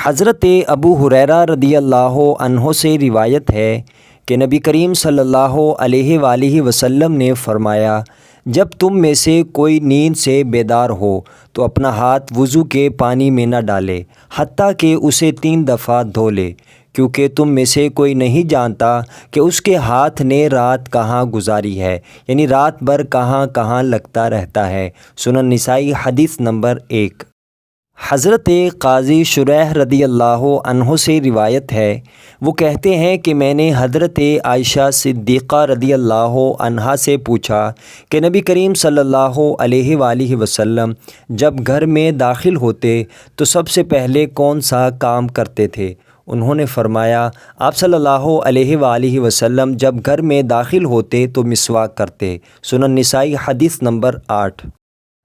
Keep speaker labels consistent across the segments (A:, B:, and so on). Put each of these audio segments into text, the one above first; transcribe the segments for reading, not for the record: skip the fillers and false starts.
A: حضرت ابو ہریرہ رضی اللہ عنہ سے روایت ہے کہ نبی کریم صلی اللہ علیہ وآلہ وسلم نے فرمایا، جب تم میں سے کوئی نیند سے بیدار ہو تو اپنا ہاتھ وضو کے پانی میں نہ ڈالے حتیٰ کہ اسے 3 دفعہ دھو لے، کیونکہ تم میں سے کوئی نہیں جانتا کہ اس کے ہاتھ نے رات کہاں گزاری ہے، یعنی رات بھر کہاں کہاں لگتا رہتا ہے۔ سنن نسائی حدیث نمبر 1۔ حضرت قاضی شریح رضی اللہ عنہ سے روایت ہے، وہ کہتے ہیں کہ میں نے حضرت عائشہ صدیقہ رضی اللہ عنہا سے پوچھا کہ نبی کریم صلی اللہ علیہ وآلہ وسلم جب گھر میں داخل ہوتے تو سب سے پہلے کون سا کام کرتے تھے؟ انہوں نے فرمایا، آپ صلی اللہ علیہ وآلہ وسلم جب گھر میں داخل ہوتے تو مسواک کرتے۔ سنن نسائی حدیث نمبر 8۔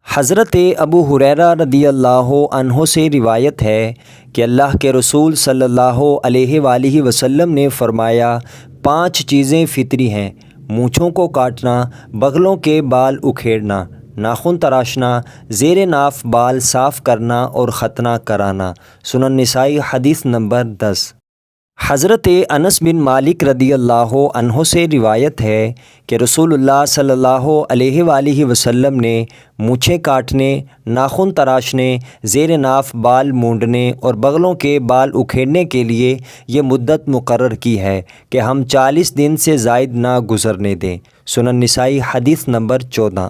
A: حضرت ابو ہریرہ رضی اللہ عنہ سے روایت ہے کہ اللہ کے رسول صلی اللہ علیہ وآلہ وسلم نے فرمایا، 5 چیزیں فطری ہیں: مونچھوں کو کاٹنا، بغلوں کے بال اکھیڑنا، ناخن تراشنا، زیر ناف بال صاف کرنا اور ختنہ کرانا۔ سنن نسائی حدیث نمبر 10۔ حضرت انس بن مالک رضی اللہ عنہ سے روایت ہے کہ رسول اللہ صلی اللہ علیہ وآلہ وسلم نے مونچھیں کاٹنے، ناخن تراشنے، زیر ناف بال مونڈنے اور بغلوں کے بال اکھیڑنے کے لیے یہ مدت مقرر کی ہے کہ ہم 40 دن سے زائد نہ گزرنے دیں۔ سنن نسائی حدیث نمبر 14۔